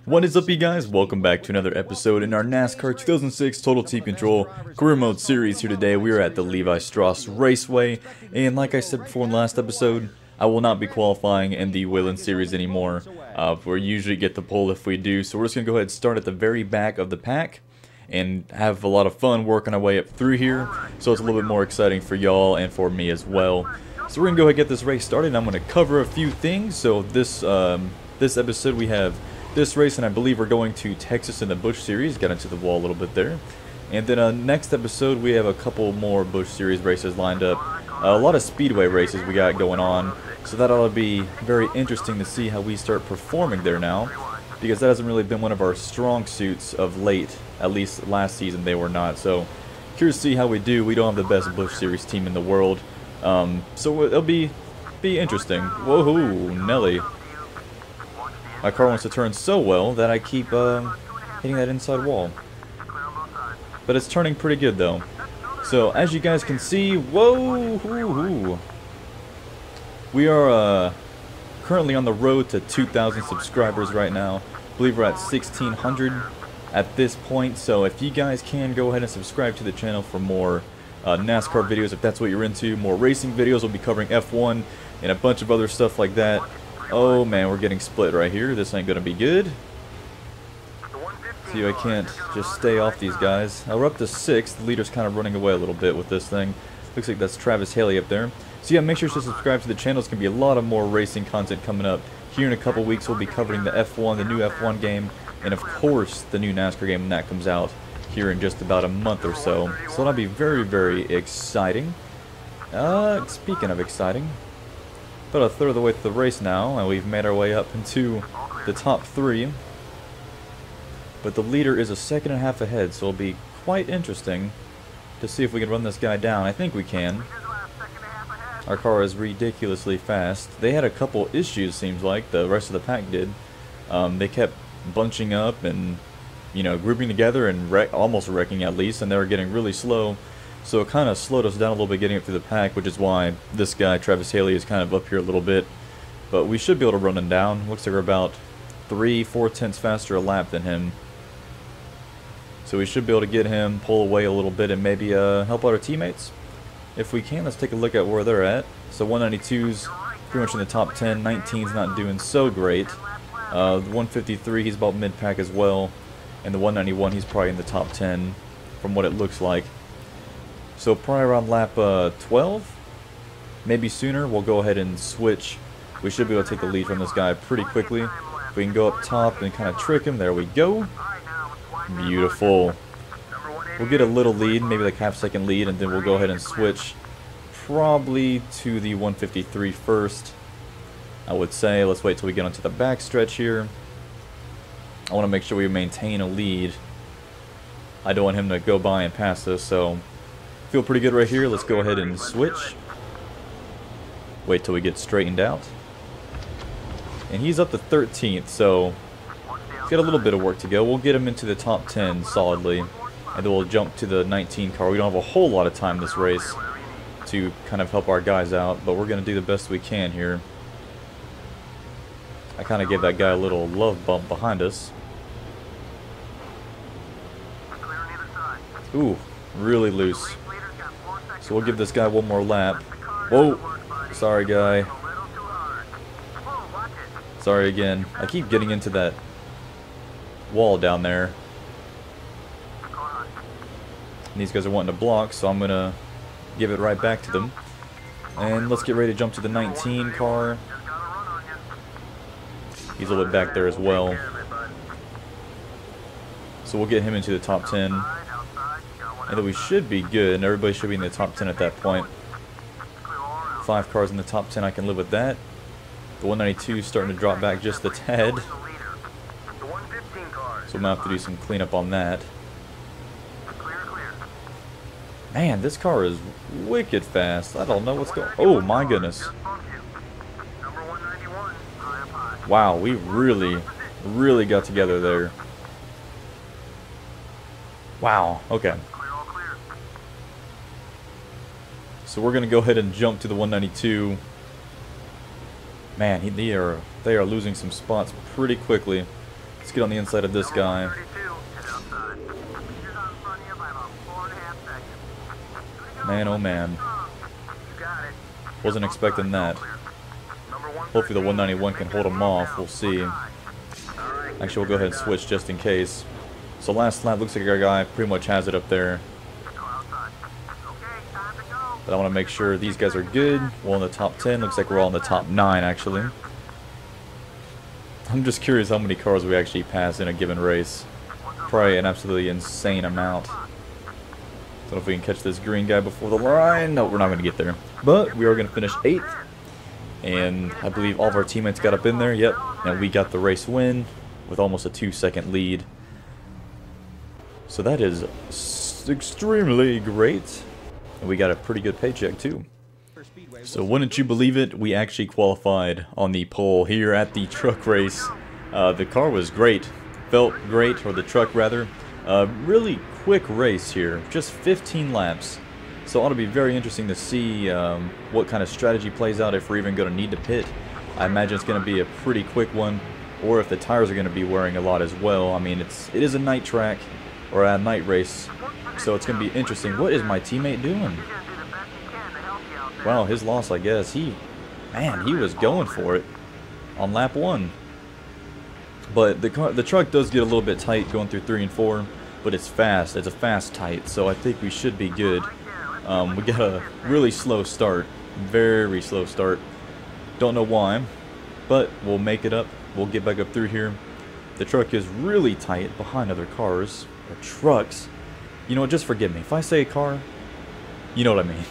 What is up, you guys? Welcome back to another episode in our NASCAR 2006 Total Team Control Career Mode series. Here today, we are at the Levi Strauss Raceway, and like I said before in the last episode, I will not be qualifying in the Whelen series anymore. We usually get the pole if we do, so we're just going to go ahead and start at the very back of the pack and have a lot of fun working our way up through here, so it's a little bit more exciting for y'all and for me as well. So we're going to go ahead and get this race started, and I'm going to cover a few things. So this episode we have this race, and I believe we're going to Texas in the Busch Series. Got into the wall a little bit there. And then next episode we have a couple more Busch Series races lined up. A lot of speedway races we got going on, so that ought to be very interesting to see how we start performing there now, because that hasn't really been one of our strong suits of late. At least last season they were not. So curious to see how we do. We don't have the best Busch Series team in the world, so it'll be interesting. Whoa, Nelly. My car wants to turn so well that I keep hitting that inside wall. But it's turning pretty good though. So as you guys can see, whoa, we are currently on the road to 2,000 subscribers right now. I believe we're at 1,600 at this point. So if you guys can, go ahead and subscribe to the channel for more NASCAR videos if that's what you're into. More racing videos. We'll be covering F1 and a bunch of other stuff like that. Oh man, we're getting split right here. This ain't gonna be good. See, I can't just stay off these guys. We're up to 6th. The leader's kind of running away a little bit with this thing. Looks like that's Travis Haley up there. So yeah, make sure to subscribe to the channel. There's gonna be a lot of more racing content coming up. Here in a couple weeks, we'll be covering the F1, the new F1 game, and of course, the new NASCAR game when that comes out here in just about a month or so. So that'll be very, very exciting. Speaking of exciting, about a third of the way through the race now, and we've made our way up into the top 3. But the leader is a second and a half ahead, so it'll be quite interesting to see if we can run this guy down. I think we can. Our car is ridiculously fast. They had a couple issues, seems like, the rest of the pack did. They kept bunching up and, you know, grouping together and almost wrecking at least, and they were getting really slow. So it kind of slowed us down a little bit getting up through the pack, which is why this guy, Travis Haley, is kind of up here a little bit. But we should be able to run him down. Looks like we're about 3-4 tenths faster a lap than him. So we should be able to get him, pull away a little bit, and maybe help out our teammates. If we can, let's take a look at where they're at. So 192's pretty much in the top 10. 19's not doing so great. The 153, he's about mid-pack as well. And the 191, he's probably in the top 10 from what it looks like. So probably around lap 12, maybe sooner, we'll go ahead and switch. We should be able to take the lead from this guy pretty quickly. If we can go up top and kind of trick him, there we go. Beautiful. We'll get a little lead, maybe like half-second lead, and then we'll go ahead and switch probably to the 153 first, I would say. Let's wait till we get onto the back stretch here. I want to make sure we maintain a lead. I don't want him to go by and pass us, so feel pretty good right here. Let's go ahead and switch. Wait till we get straightened out. And he's up to 13th, so he's got a little bit of work to go. We'll get him into the top 10 solidly, and then we'll jump to the 19 car. We don't have a whole lot of time this race to kind of help our guys out, but we're going to do the best we can here. I kind of gave that guy a little love bump behind us. Ooh, really loose. So we'll give this guy one more lap. Whoa! Sorry, guy. Sorry again. I keep getting into that wall down there. And these guys are wanting to block, so I'm going to give it right back to them. And let's get ready to jump to the 19 car. He's a little bit back there as well. So we'll get him into the top 10. And then we should be good, and everybody should be in the top 10 at that point. 5 cars in the top 10, I can live with that. The 192 is starting to drop back just a tad. So I'm going to have to do some cleanup on that. Man, this car is wicked fast. I don't know what's going on. Oh my goodness. Wow, we really got together there. Wow, okay. So we're going to go ahead and jump to the 192. Man, they are losing some spots pretty quickly. Let's get on the inside of this guy. Man, oh man. Wasn't expecting that. Hopefully the 191 can hold him off. We'll see. Actually, we'll go ahead and switch just in case. So last lap, looks like our guy pretty much has it up there. But I want to make sure these guys are good. We're in the top 10. Looks like we're all in the top 9, actually. I'm just curious how many cars we actually pass in a given race. Probably an absolutely insane amount. Don't know if we can catch this green guy before the line. No, we're not going to get there. But we are going to finish 8th. And I believe all of our teammates got up in there. Yep. And we got the race win with almost a 2-second lead. So that is extremely great. And we got a pretty good paycheck too. So wouldn't you believe it, we actually qualified on the pole here at the truck race. The car was great. Felt great, or the truck rather. Really quick race here, just 15 laps. So it ought to be very interesting to see what kind of strategy plays out if we're even going to need to pit. I imagine it's going to be a pretty quick one, or if the tires are going to be wearing a lot as well. I mean, it is a night track, or a night race, so it's going to be interesting. What is my teammate doing? Wow, his loss, I guess. Man, he was going for it on lap 1. But the truck does get a little bit tight going through 3 and 4, but it's fast. It's a fast tight, so I think we should be good. We got a really slow start, very slow start. Don't know why, but we'll make it up. We'll get back up through here. The truck is really tight behind other cars, or trucks. You know what, just forgive me. If I say car, you know what I mean.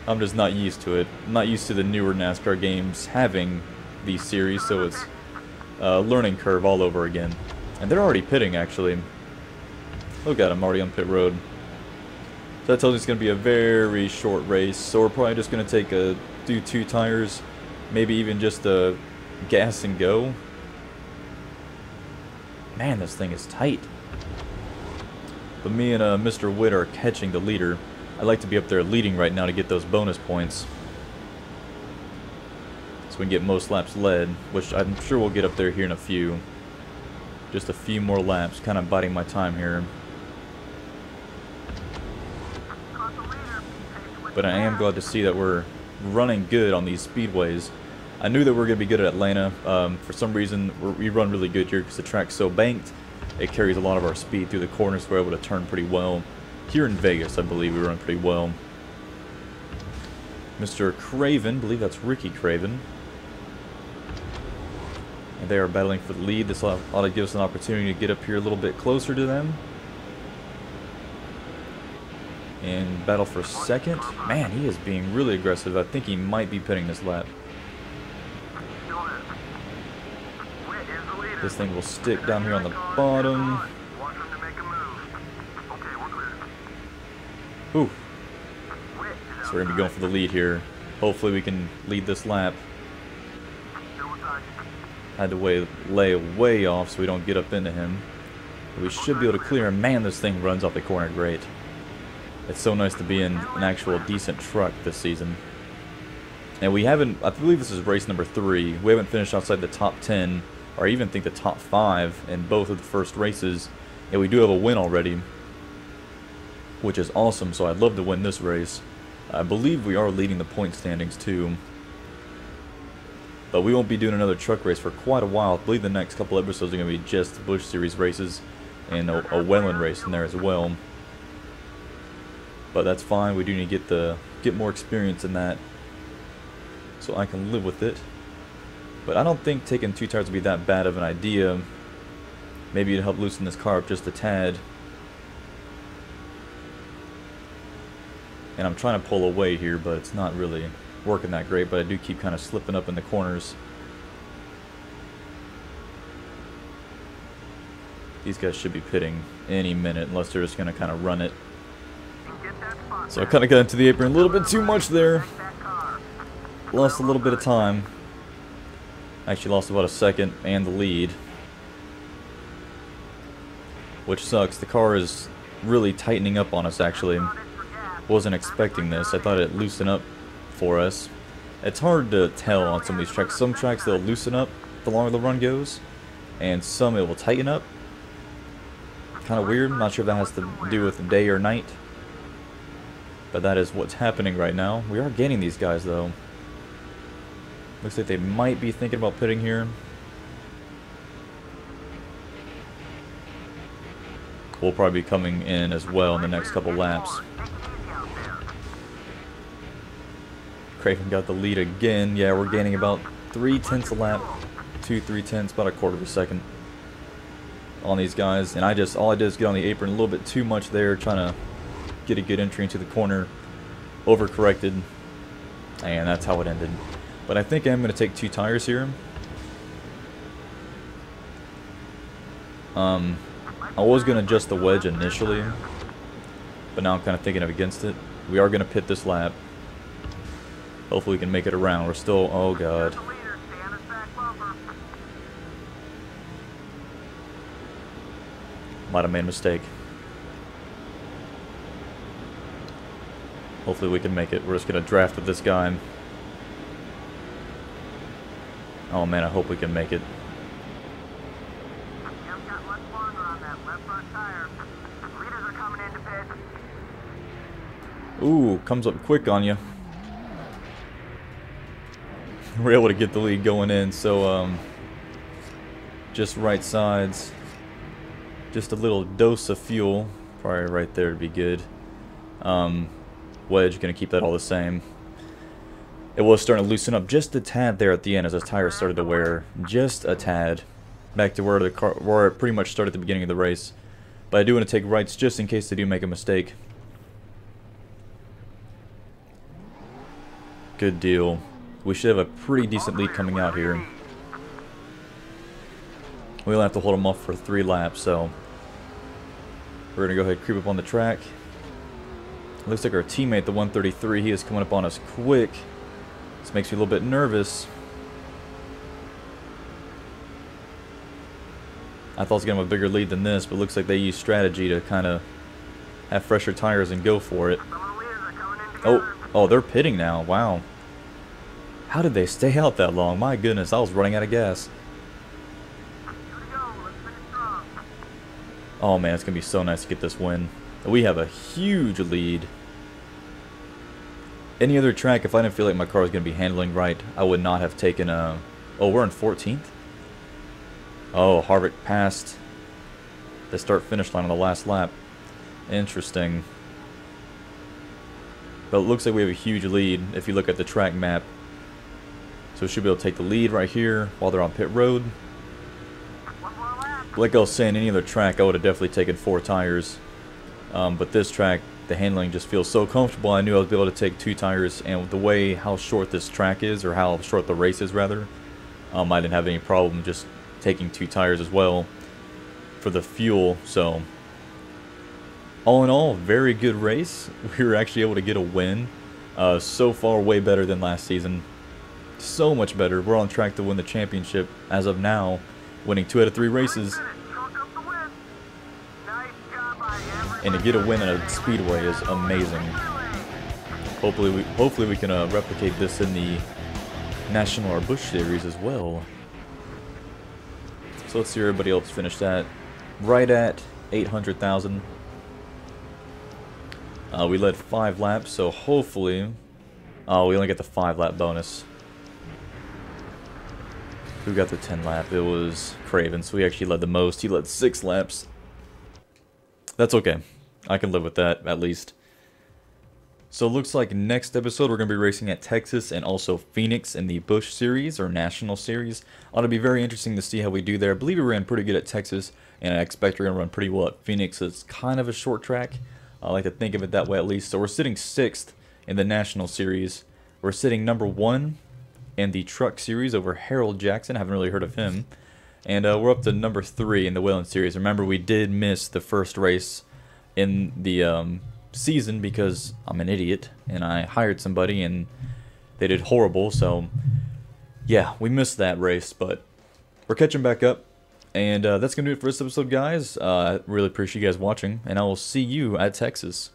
I'm just not used to it. I'm not used to the newer NASCAR games having these series, so it's a learning curve all over again. And they're already pitting, actually. Look at them, already on pit road. So that tells me it's going to be a very short race, so we're probably just going to do 2 tires, maybe even just a gas and go. Man, this thing is tight. But me and Mr. Witt are catching the leader. I'd like to be up there leading right now to get those bonus points. So we can get most laps led, which I'm sure we'll get up there here in a few. Just a few more laps, kind of biding my time here. But I am glad to see that we're running good on these speedways. I knew that we were going to be good at Atlanta. For some reason, we run really good here because the track's so banked. It carries a lot of our speed through the corners, so we're able to turn pretty well. Here in Vegas, I believe we run pretty well. Mr. Craven, I believe that's Ricky Craven. And they are battling for the lead. This ought to give us an opportunity to get up here a little bit closer to them. And battle for second. Man, he is being really aggressive. I think he might be pitting this lap. This thing will stick down here on the bottom. Ooh. So we're going to be going for the lead here. Hopefully we can lead this lap. Had to lay way off so we don't get up into him. But we should be able to clear him. Man, this thing runs off the corner great. It's so nice to be in an actual decent truck this season. And we haven't, I believe this is race number 3. We haven't finished outside the top 10, or I even think the top 5 in both of the first races. And we do have a win already, which is awesome, so I'd love to win this race. I believe we are leading the point standings too. But we won't be doing another truck race for quite a while. I believe the next couple episodes are going to be just Busch Series races and a Whelen race in there as well. But that's fine. We do need to get more experience in that, so I can live with it. But I don't think taking 2 tires would be that bad of an idea. Maybe it'd help loosen this car up just a tad. And I'm trying to pull away here, but it's not really working that great. But I do keep kind of slipping up in the corners. These guys should be pitting any minute, unless they're just going to kind of run it. So I kind of got into the apron a little bit too much there. Lost a little bit of time. Actually lost about a second and the lead. Which sucks. The car is really tightening up on us, actually. Wasn't expecting this. I thought it'd loosen up for us. It's hard to tell on some of these tracks. Some tracks they'll loosen up the longer the run goes. and some it will tighten up. Kind of weird. Not sure if that has to do with the day or night. But that is what's happening right now. We are gaining these guys, though. Looks like they might be thinking about pitting here. We'll probably be coming in as well in the next couple laps. Craven got the lead again. Yeah, we're gaining about 3/10 a lap. 2-3/10, about a quarter of a second on these guys. And all I did is get on the apron a little bit too much there, trying to get a good entry into the corner. Overcorrected, and that's how it ended. But I think I'm going to take 2 tires here. I was going to adjust the wedge initially, but now I'm kind of thinking of against it. We are going to pit this lap. Hopefully we can make it around. We're still, oh god. Might have made a mistake. Hopefully we can make it. We're just going to draft with this guy. Oh man, I hope we can make it. Ooh, comes up quick on you. We're able to get the lead going in, so just right sides. Just a little dose of fuel. Probably right there to be good. Wedge, gonna keep that all the same. It was starting to loosen up just a tad there at the end as the tires started to wear. Just a tad. Back to where it pretty much started at the beginning of the race. But I do want to take rights just in case they do make a mistake. Good deal. We should have a pretty decent lead coming out here. We'll have to hold them off for 3 laps, so we're going to go ahead and creep up on the track. Looks like our teammate, the 133, he is coming up on us quick. This makes me a little bit nervous. I thought I was going to have a bigger lead than this, but it looks like they use strategy to kind of have fresher tires and go for it. Oh, they're pitting now. Wow. How did they stay out that long? My goodness, I was running out of gas. Oh man, it's going to be so nice to get this win. We have a huge lead. Any other track, if I didn't feel like my car was going to be handling right, I would not have taken a... Oh, we're in 14th? Oh, Harvick passed the start-finish line on the last lap. Interesting. But it looks like we have a huge lead if you look at the track map. So we should be able to take the lead right here while they're on pit road. Like I was saying, any other track I would have definitely taken 4 tires. But this track, the handling just feels so comfortable. I knew I would be able to take 2 tires, and with the way how short this track is, or how short the race is rather, I didn't have any problem just taking 2 tires as well for the fuel. So all in all, very good race. We were actually able to get a win. So far, way better than last season. So much better. We're on track to win the championship as of now, winning 2 out of 3 races. And to get a win at a speedway is amazing. Hopefully we can replicate this in the National or Busch Series as well. So let's see where everybody else finished at. Right at 800,000. We led 5 laps, so hopefully... Oh, we only get the 5-lap bonus. Who got the 10 lap? It was Craven, so he actually led the most. He led 6 laps. That's okay. I can live with that, at least. So it looks like next episode we're going to be racing at Texas and also Phoenix in the Busch Series, or National Series. Ought to be very interesting to see how we do there. I believe we ran pretty good at Texas, and I expect we're going to run pretty well at Phoenix. It's kind of a short track. I like to think of it that way at least. So we're sitting 6th in the National Series. We're sitting number 1 in the Truck Series over Harold Jackson. I haven't really heard of him. And we're up to number 3 in the Whelen Series. Remember, we did miss the first race in the season because I'm an idiot and I hired somebody and they did horrible. So, yeah, we missed that race, but we're catching back up. And that's going to do it for this episode, guys. I really appreciate you guys watching, and I will see you at Texas.